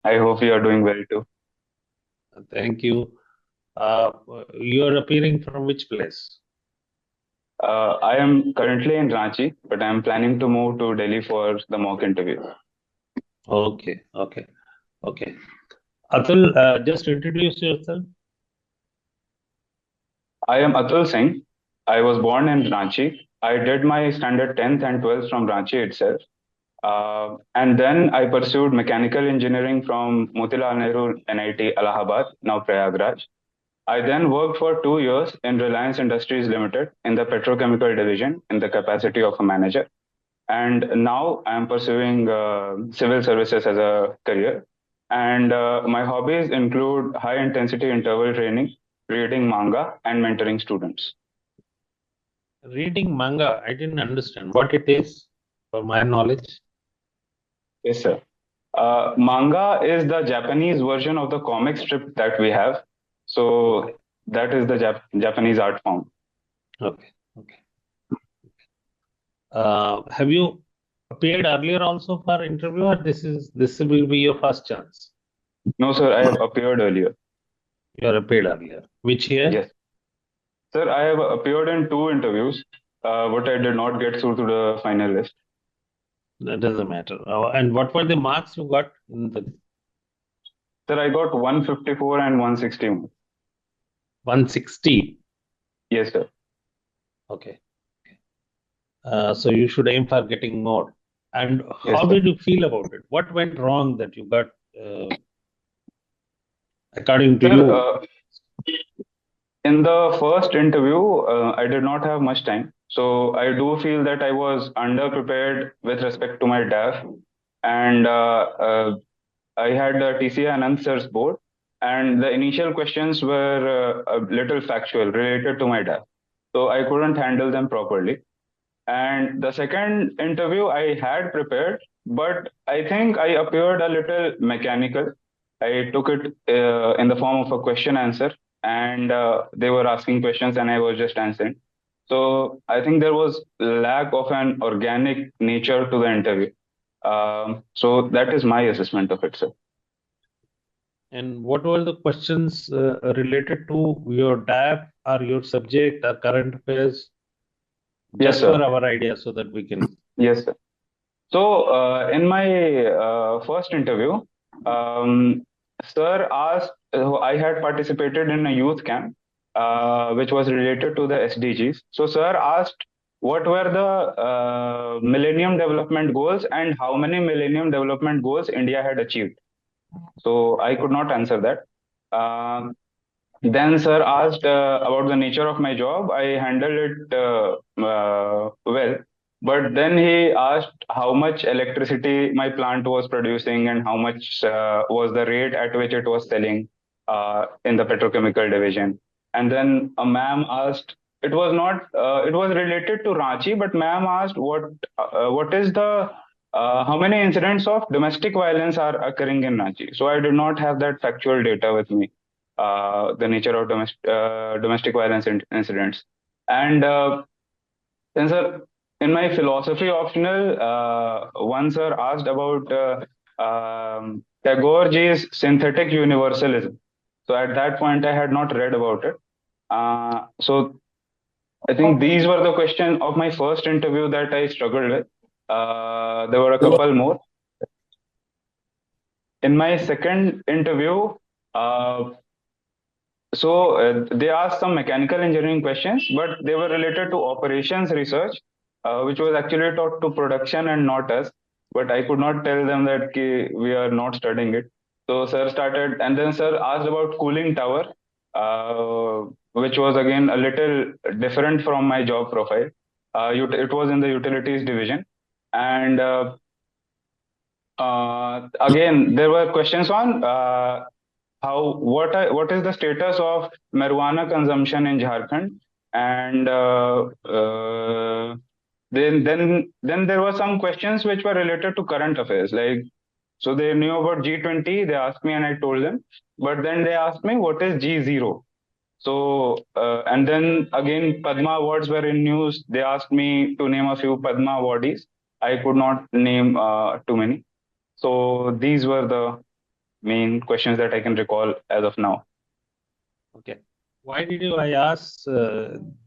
I hope you are doing well too. Thank you. Uh, you're appearing from which place? I am currently in Ranchi, but I am planning to move to Delhi for the mock interview. Okay, okay, okay. Atul, just introduce yourself. I am Atul Singh. I was born in Ranchi. I did my standard 10th and 12th from Ranchi itself. And then I pursued mechanical engineering from Motilal Nehru NIT Allahabad, now Prayagraj. I then worked for 2 years in Reliance Industries Limited in the petrochemical division in the capacity of a manager. And now I'm pursuing civil services as a career. And my hobbies include high intensity interval training, reading manga, and mentoring students. Reading manga, I didn't understand what it is for my knowledge. Yes, sir. Manga is the Japanese version of the comic strip that we have. So that is the Japanese art form. Okay, okay. Have you appeared earlier also for interview, or this will be your first chance? No, sir, I have appeared earlier. You are appeared earlier. Which year? Yes. Sir, I have appeared in two interviews, but I did not get through to the final list. That doesn't matter. And what were the marks you got in the Sir, I got 154 and 160. 160? Yes, sir. Okay. So you should aim for getting more. And Yes, how sir. did you feel about it? What went wrong that you got, according to Sir, you? in the first interview, I did not have much time. So I do feel that I was underprepared with respect to my DAF. And I had the TCA Anand sir's board. And the initial questions were a little factual related to my DAF. So I couldn't handle them properly. And the second interview I had prepared, but I think I appeared a little mechanical. I took it in the form of a question answer, and they were asking questions, and I was just answering. So I think there was lack of an organic nature to the interview. So that is my assessment of it, sir. And what were the questions related to your DAP or your subject or current affairs? Yes, Just for sir. our idea so that we can. Yes, sir. So, in my first interview, um, sir asked, I had participated in a youth camp, which was related to the SDGs. So, sir asked, what were the Millennium Development Goals and how many Millennium Development Goals India had achieved? So, I could not answer that. Um then, sir asked about the nature of my job. I handled it well. But then he asked how much electricity my plant was producing and how much was the rate at which it was selling in the petrochemical division. And then a ma'am asked, it was not, it was related to Ranchi, but ma'am asked what is the, how many incidents of domestic violence are occurring in Ranchi? So I did not have that factual data with me, the nature of domestic violence incidents. And then, sir, in my philosophy optional, one sir asked about Tagore's synthetic universalism. So at that point, I had not read about it. So I think these were the questions of my first interview that I struggled with. There were a couple more. In my second interview, uh, they asked some mechanical engineering questions, but they were related to operations research, which was actually taught to production and not us. But I could not tell them that we are not studying it. So sir started, and then sir asked about cooling tower, which was again a little different from my job profile. It was in the utilities division, and again there were questions on what is the status of marijuana consumption in Jharkhand, and then there were some questions which were related to current affairs, like so they knew about G20. They asked me and I told them, but then they asked me what is G0. So and then again Padma awards were in news. They asked me to name a few Padma awardees. I could not name too many. So these were the main questions that I can recall as of now. Okay. Why did I ask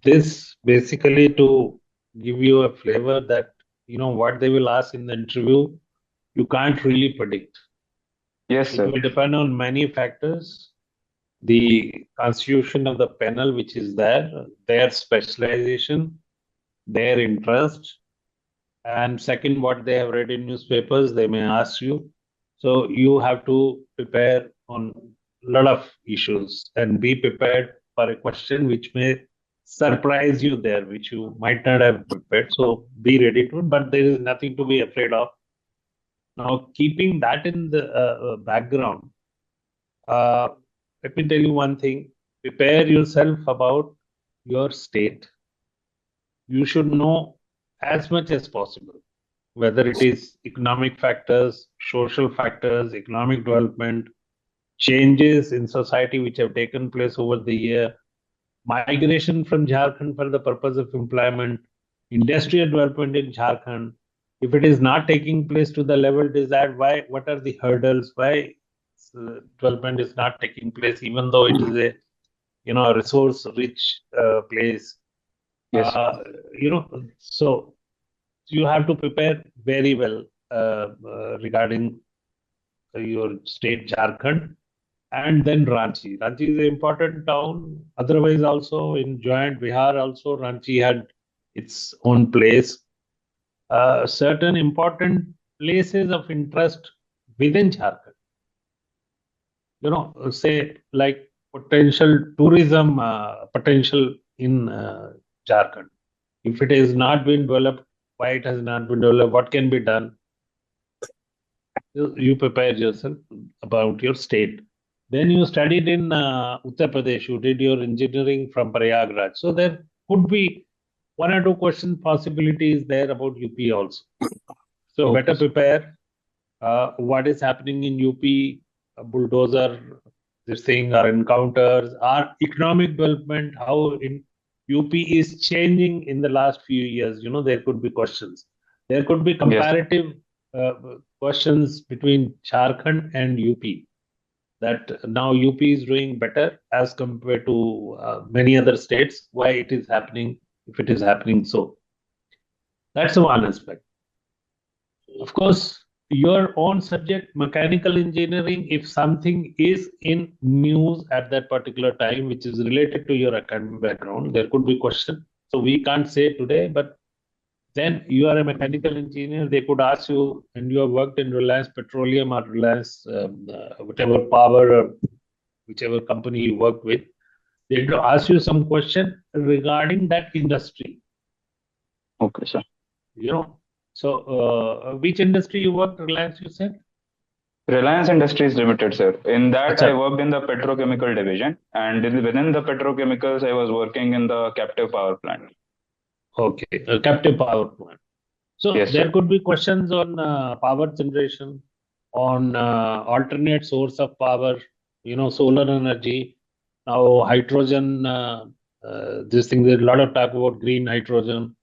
this? Basically to give you a flavor that, what they will ask in the interview, you can't really predict. Yes, It sir. will depend on many factors. The constitution of the panel, which is there, their specialization, their interest, and second, what they have read in newspapers, they may ask you. So you have to prepare on a lot of issues and be prepared for a question which may surprise you there, which you might not have prepared. So be ready to it, but there is nothing to be afraid of. Now, keeping that in the background, uh, let me tell you one thing. Prepare yourself about your state. You should know as much as possible, whether it is economic factors, social factors, economic development, changes in society which have taken place over the year, migration from Jharkhand for the purpose of employment, industrial development in Jharkhand. If it is not taking place to the level desired, why? What are the hurdles? Why development is not taking place, even though it is a a resource-rich place? Yes. Uh, so you have to prepare very well regarding your state Jharkhand and then Ranchi. Ranchi is an important town. Otherwise, also in joint Bihar, also Ranchi had its own place. Certain important places of interest within Jharkhand. Say like potential tourism potential in Jharkhand. If it has not been developed, why it has not been developed? What can be done? You prepare yourself about your state. Then you studied in Uttar Pradesh. You did your engineering from Prayagraj. So there could be one or two question possibilities there about UP also. So Okay, better sir. prepare. What is happening in UP? Bulldozer, this thing, our encounters, our economic development, how in UP is changing in the last few years. There could be questions. There could be Yes. comparative uh, questions between Jharkhand and UP. That now UP is doing better as compared to many other states. Why it is happening? If it is happening, so that's one aspect. Of course, your own subject, mechanical engineering, if something is in news at that particular time, which is related to your academic background, there could be question. So we can't say today, but then you are a mechanical engineer, they could ask you, and you have worked in Reliance Petroleum or Reliance, whatever power or whichever company you work with, they could ask you some question regarding that industry. Okay, sir. You know, so which industry you worked, Reliance, you said? Reliance Industries Limited, sir. In that, I Acha. worked in the petrochemical division, and within the petrochemicals, I was working in the captive power plant. Okay, a captive power plant. So Yes, there sir. could be questions on power generation, on alternate source of power, solar energy. Now hydrogen, this thing, there's a lot of talk about green hydrogen.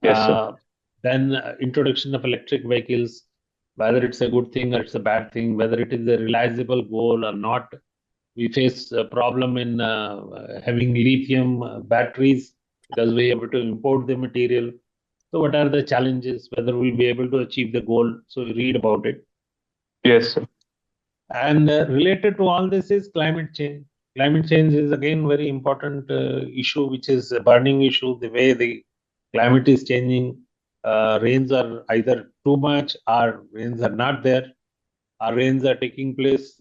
Yes, sir. Uh, then introduction of electric vehicles, whether it's a good thing or it's a bad thing, whether it is a realizable goal or not. We face a problem in having lithium batteries because we are able to import the material. So what are the challenges, whether we'll be able to achieve the goal? So read about it. Yes, sir. And related to all this is climate change. Climate change is again very important issue, which is a burning issue. The way the climate is changing, rains are either too much or rains are not there. Our rains are taking place,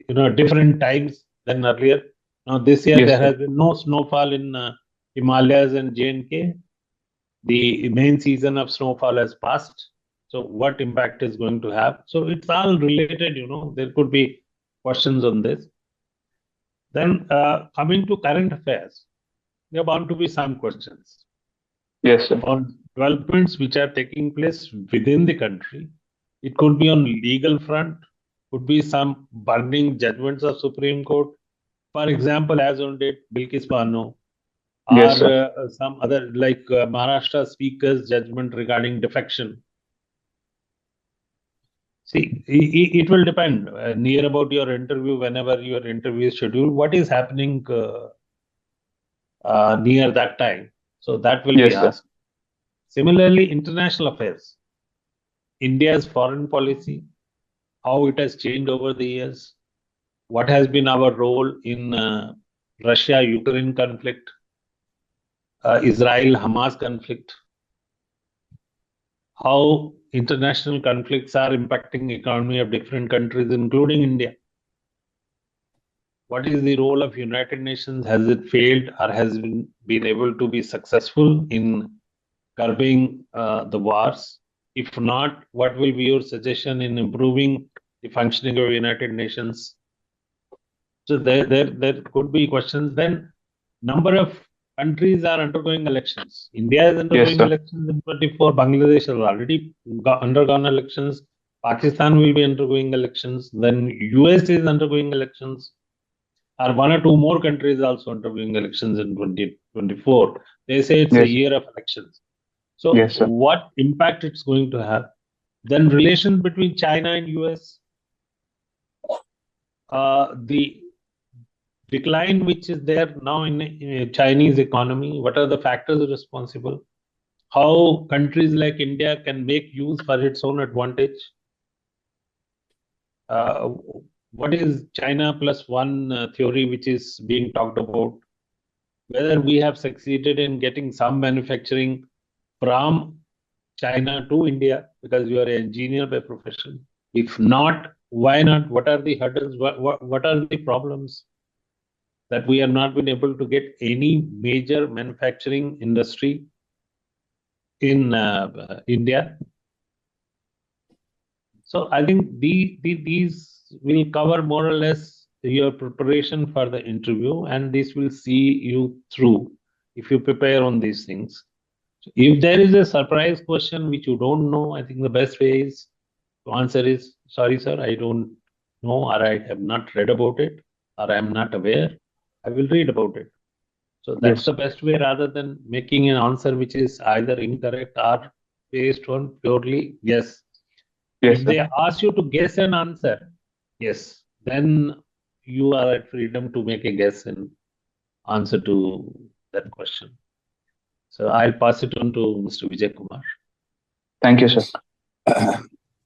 different times than earlier. Now this year Yes, there sir. has been no snowfall in Himalayas and J&K. The main season of snowfall has passed. So what impact is going to have? So it's all related, there could be questions on this. Then coming to current affairs, there are bound to be some questions Yes, sir. on developments which are taking place within the country. It could be on legal front, could be some burning judgments of Supreme Court. For example, as on date, Bilkis Bano, or Yes, sir. some other like Maharashtra Speaker's judgment regarding defection. See, it will depend near about your interview, whenever your interview is scheduled, what is happening near that time. So that will be Yes, sir. asked. Similarly, international affairs, India's foreign policy, how it has changed over the years, what has been our role in Russia-Ukraine conflict, Israel-Hamas conflict, how international conflicts are impacting economy of different countries, including India. What is the role of United Nations? Has it failed or has been able to be successful in curbing the wars? If not, what will be your suggestion in improving the functioning of United Nations? So there could be questions. Then number of countries are undergoing elections. India is Yes, undergoing sir. elections in 24. Bangladesh has already undergone elections. Pakistan will be undergoing elections. Then US is undergoing elections. Or one or two more countries also undergoing elections in 2024. They say it's a Yes. year of elections. So Yes, sir. what impact it's going to have? Then relations between China and US, the decline which is there now in Chinese economy, what are the factors responsible? How countries like India can make use for its own advantage? Uh, what is China plus one theory which is being talked about? Whether we have succeeded in getting some manufacturing from China to India because you are an engineer by profession. If not, why not? What are the hurdles? What are the problems that we have not been able to get any major manufacturing industry in India? So I think these will cover more or less your preparation for the interview, and this will see you through if you prepare on these things. If there is a surprise question which you don't know, I think the best way is to answer is, sorry, sir, I don't know, or I have not read about it, or I am not aware. I will read about it. So that's Yes. the best way rather than making an answer which is either incorrect or based on purely guess. Yes, If sir. they ask you to guess an answer, yes, then you are at freedom to make a guess and answer to that question. So I'll pass it on to Mr. Vijay Kumar. Thank you, sir.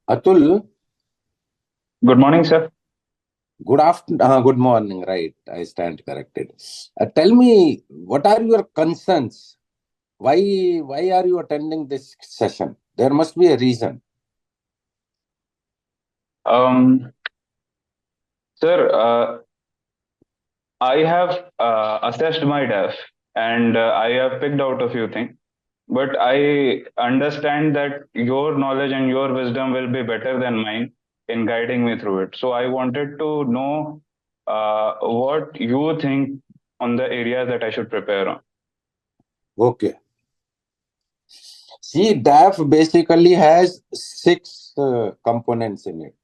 Atul, Good morning, sir. good afternoon, good morning, right? I stand corrected. Tell me, what are your concerns? Why are you attending this session? There must be a reason. Um, Sir, I have assessed my DEF and I have picked out a few things. But I understand that your knowledge and your wisdom will be better than mine in guiding me through it. So I wanted to know what you think on the areas that I should prepare on. Okay. See, DAF basically has six components in it.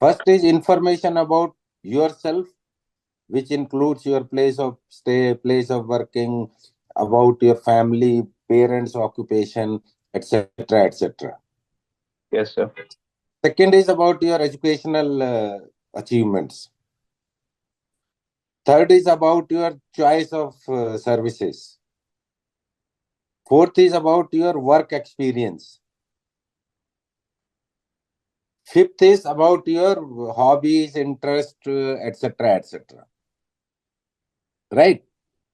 First is information about yourself, which includes your place of stay, place of working, about your family, parents, occupation, etc., etc. Yes, sir. Second is about your educational achievements. Third is about your choice of services. Fourth is about your work experience. Fifth is about your hobbies, interest, etc., etc. Right?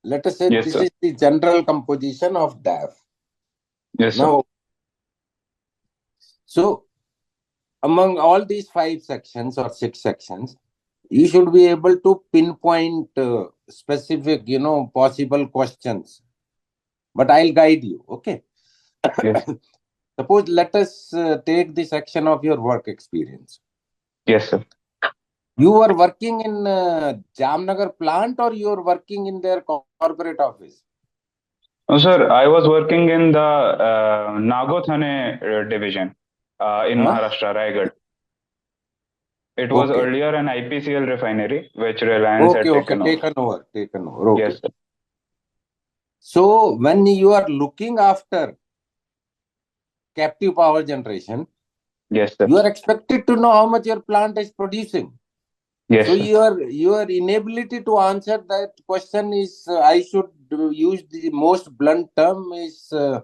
Let us say Yes, this sir. is the general composition of DAF. Yes, sir. Now, so among all these five sections or six sections, you should be able to pinpoint specific, possible questions. But I'll guide you. Okay. Yes. Suppose let us take the section of your work experience. Yes, sir. You were working in Jamnagar plant or you were working in their corporate office? Oh, sir, I was working in the Nagothane division in Huh? Maharashtra, Raigad. It was Okay. earlier an IPCL refinery, which Reliance Okay, had okay. taken over. Taken over. Taken over. Okay. Yes, sir. So when you are looking after captive power generation, Yes, sir. You are expected to know how much your plant is producing. Yes, So sir. your inability to answer that question is, I should use the most blunt term, is a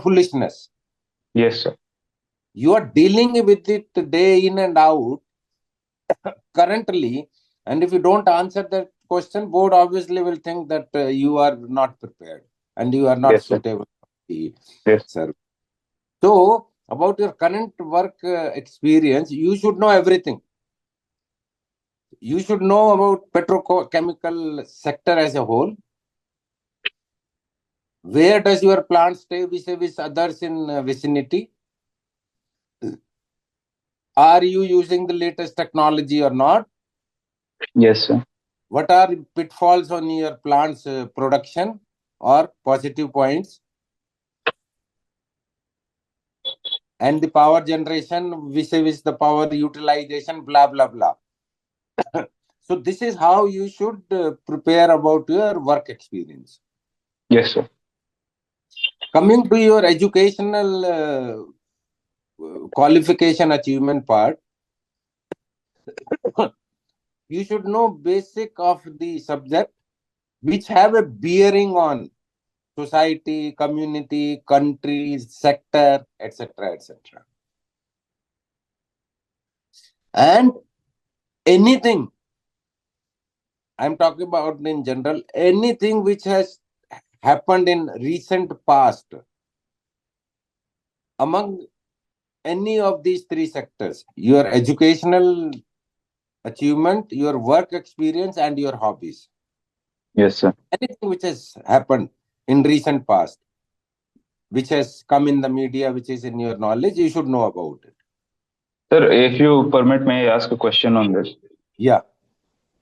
foolishness. Yes, sir. You are dealing with it day in and out currently, and if you don't answer that question, board obviously will think that you are not prepared and you are not Yes, sir. suitable for the Yes. service. So about your current work experience, you should know everything. You should know about petrochemical sector as a whole. Where does your plant stay vis-a-vis others in vicinity? Are you using the latest technology or not? Yes, sir. What are pitfalls on your plant's production or positive points? And the power generation vis-a-vis the power utilization, blah, blah, blah. So this is how you should prepare about your work experience. Yes, sir. Coming to your educational qualification achievement part, you should know basic of the subject which have a bearing on society, community, country, sector, etc., etc. And anything, I'm talking about in general, anything which has happened in recent past among any of these three sectors, your educational achievement, your work experience, and your hobbies. Yes, sir. Anything which has happened in recent past, which has come in the media, which is in your knowledge, you should know about it. Sir, if you permit, may I ask a question on this? Yeah.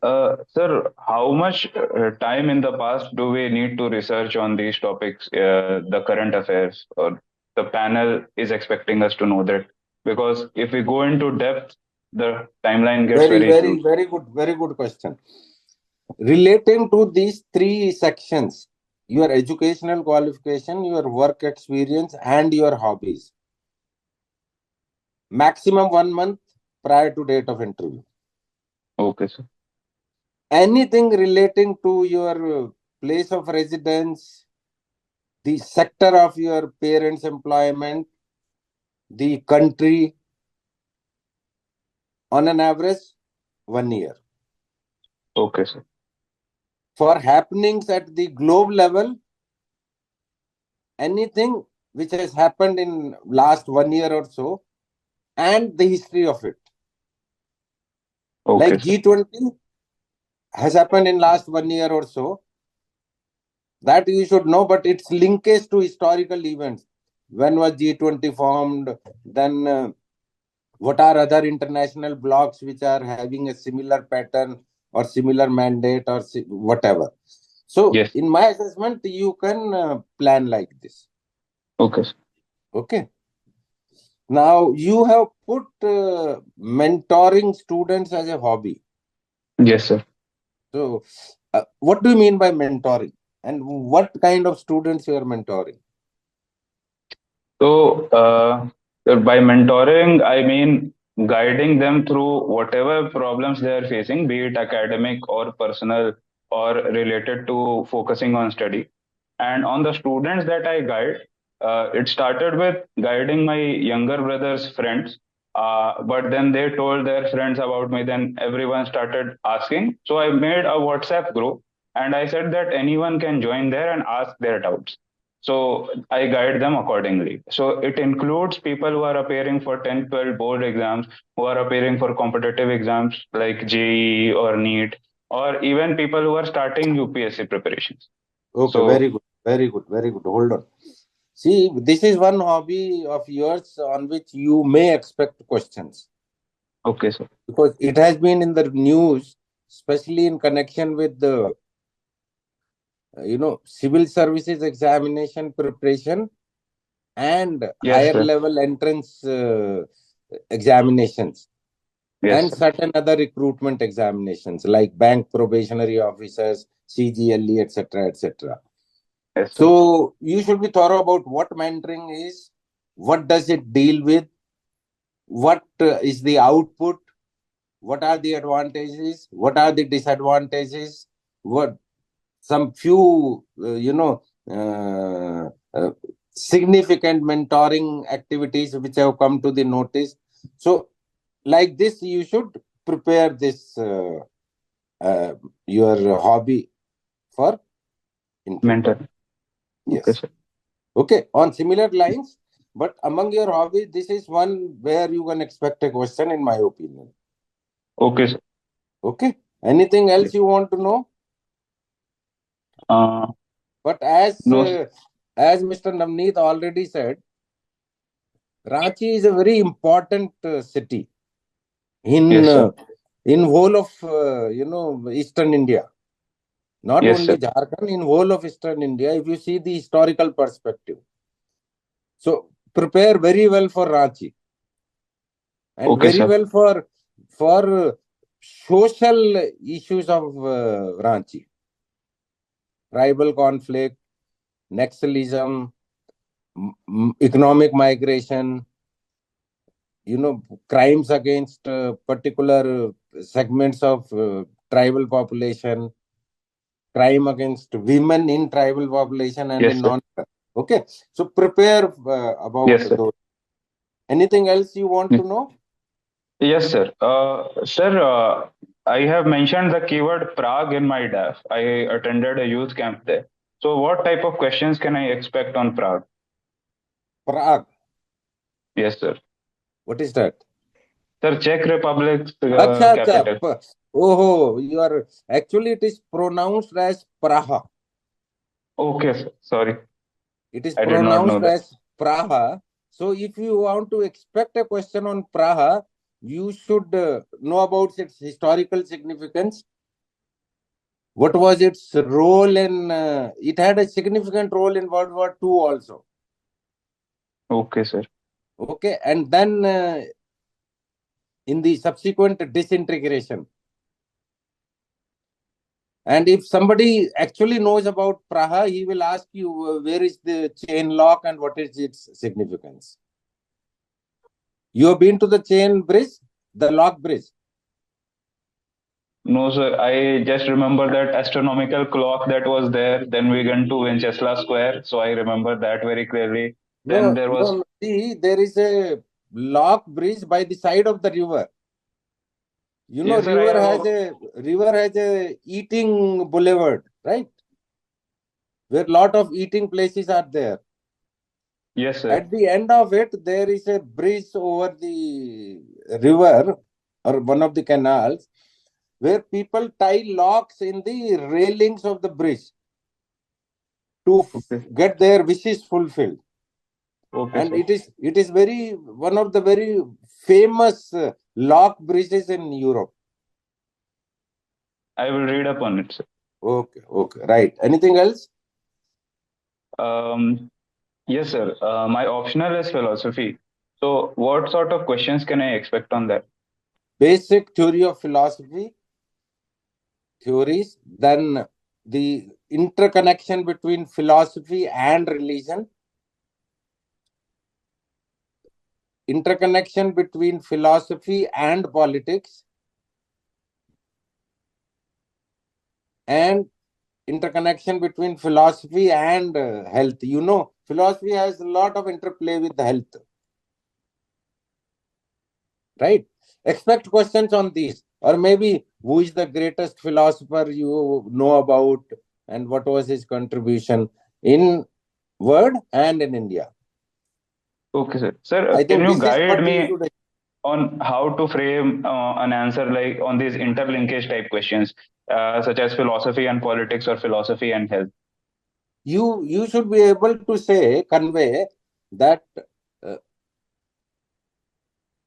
Sir, how much time in the past do we need to research on these topics, the current affairs, or the panel is expecting us to know that? Because if we go into depth, the timeline gets Very, very very, huge. very good question. Relating to these three sections, your educational qualification, your work experience, and your hobbies, maximum 1 month prior to date of interview. Okay, sir. Anything relating to your place of residence, the sector of your parents' employment, the country, on an average, 1 year. Okay, sir. For happenings at the globe level, anything which has happened in last 1 year or so, and the history of it. Okay, Like sir. G20 has happened in last 1 year or so, that you should know, but its linkage to historical events. When was G20 formed? Then what are other international blocks which are having a similar pattern or similar mandate or whatever? So Yes. in my assessment, you can plan like this. Okay, sir. Okay. Now you have put mentoring students as a hobby. Yes, sir. So what do you mean by mentoring? And what kind of students you are mentoring? So, by mentoring, I mean guiding them through whatever problems they are facing, be it academic or personal or related to focusing on study. And on the students that I guide, it started with guiding my younger brother's friends. But then they told their friends about me, then everyone started asking. So I made a WhatsApp group and I said that anyone can join there and ask their doubts. So I guide them accordingly. So it includes people who are appearing for 10, 12 board exams, who are appearing for competitive exams like JEE or NEET, or even people who are starting UPSC preparations. Okay, very So, good, very good, very good. Hold on. See, this is one hobby of yours on which you may expect questions okay, sir. because it has been in the news, especially in connection with the civil services examination preparation and Yes, higher sir. level entrance examinations Yes, and sir. certain other recruitment examinations like bank probationary officers, CGLE, etc., etc. Yes, sir. So you should be thorough about what mentoring is, what does it deal with, what is the output, what are the advantages, what are the disadvantages, what some few significant mentoring activities which have come to the notice. So like this you should prepare this your hobby for interview. Mentor. Okay, Yes. sir. Okay, on similar lines, but among your hobbies, this is one where you can expect a question, in my opinion. Okay, sir. Okay. Anything else you want to know? Uh, But no. as Mr. Navneet already said, Ranchi is a very important city in Yes, sir. in whole of Eastern India. Not Yes, only sir. Jharkhand, in whole of Eastern India, if you see the historical perspective. So prepare very well for Ranchi and Okay, very sir. well for social issues of Ranchi. Tribal conflict, Naxalism, economic migration, crimes against particular segments of tribal population, crime against women in tribal population and Yes, in sir. non. Okay, so prepare about Yes, sir. those. Anything else you want to know? Yes, sir. Sir, I have mentioned the keyword Prague in my DAF. I attended a youth camp there. So, what type of questions can I expect on Prague? Prague. Yes, sir. What is that? Sir, Czech Republic's Acha, acha. capital. Oh, you are actually it is pronounced as Praha. Okay, sir. Sorry, It is I did not know pronounced that. as Praha. So if you want to expect a question on Praha, you should know about its historical significance. What was its role in? It had a significant role in World War II also. Okay, sir. Okay, and then in the subsequent disintegration. And if somebody actually knows about Praha, he will ask you where is the chain lock and what is its significance. You have been to the chain bridge, the lock bridge. No, sir. I just remember that astronomical clock that was there. Then we went to Winchester Square. So I remember that very clearly. Then No, there was. no. See, there is a lock bridge by the side of the river. Yes, sir. I have. River has a eating boulevard, right? Where lot of eating places are there. Yes, sir. At the end of it, there is a bridge over the river or one of the canals where people tie locks in the railings of the bridge to Okay. get their wishes fulfilled. Okay, And sir. it is very one of the very famous lock bridges in Europe. I will read up on it, sir. Okay, okay, right. Anything else? Um, yes, sir. My optional is philosophy. So, what sort of questions can I expect on that? Basic theory of philosophy, theories, then the interconnection between philosophy and religion, interconnection between philosophy and politics, and interconnection between philosophy and health. Philosophy has a lot of interplay with health, right? Expect questions on these, or maybe who is the greatest philosopher you know about, and what was his contribution in world and in India. Okay, sir. Sir, I can think you this is guide what you me should. on how to frame an answer like on these interlinkage type questions, such as philosophy and politics or philosophy and health? You should be able to convey that uh,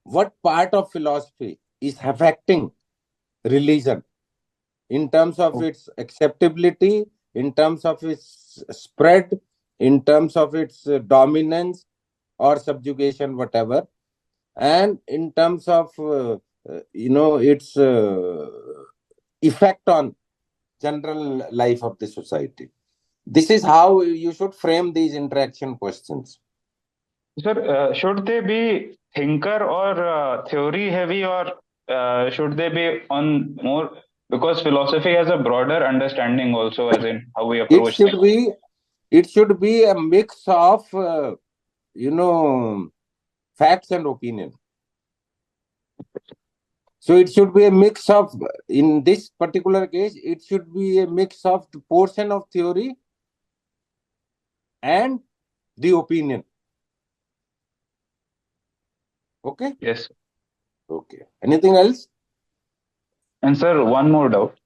what part of philosophy is affecting religion in terms of O- its acceptability, in terms of its spread, in terms of its dominance or subjugation, whatever, and in terms of its effect on general life of the society. This is how you should frame these interaction questions. Sir, should they be thinker or theory heavy, or should they be on more, because philosophy has a broader understanding also, as in how we It approach should things. be, it should be a mix of, you know, facts and opinion. So it should be a mix of, in this particular case, it should be a mix of the portion of theory and the opinion. Okay? Yes. Okay. Anything else? And sir, one more doubt.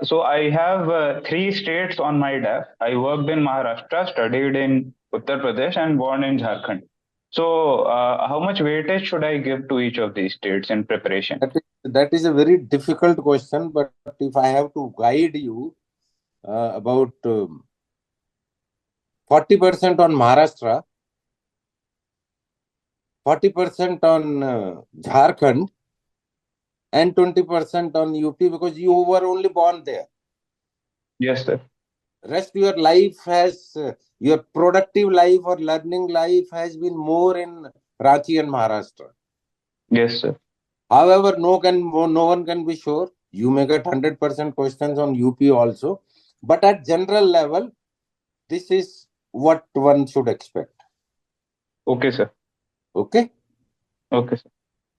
So I have 3 states on my DAF. I worked in Maharashtra, studied in Uttar Pradesh, and born in Jharkhand. So how much weightage should I give to each of these states in preparation? That is a very difficult question, but if I have to guide you about 40% on Maharashtra, 40% on Jharkhand, and 20% on UP, because you were only born there. Yes, sir. Rest your life has, your productive life or learning life has been more in Ranchi and Maharashtra. Yes, sir. However, no one can be sure. You may get 100% questions on UP also, but at general level, this is what one should expect. Okay, sir. Okay? Okay, sir.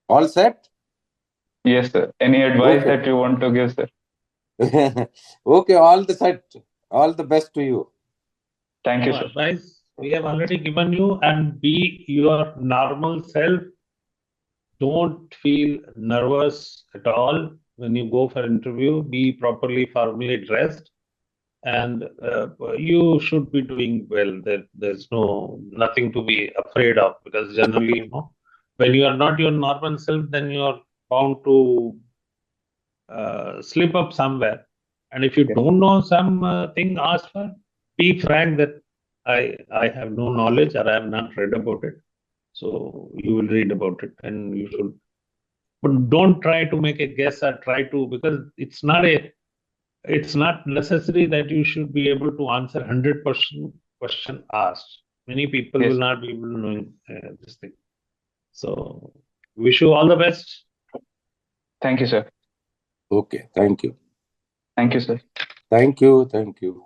All set? Yes, sir. Any advice Okay. that you want to give, sir? Okay, all the set. All the best to you. Thank you, No sir. advice we have already given you, and be your normal self. Don't feel nervous at all when you go for interview. Be properly formally dressed, and you should be doing well. There's nothing to be afraid of, because generally, when you are not your normal self, then you are bound to slip up somewhere. And if you Yeah. don't know something, ask for. Be frank that I have no knowledge, or I have not read about it. So you will read about it, and you should. But don't try to make a guess or try to, because it's not necessary that you should be able to answer 100% question asked. Many people Yes. will not be able to know this thing. So wish you all the best. Thank you, sir. Okay, thank you. Thank you, sir. Thank you. Thank you.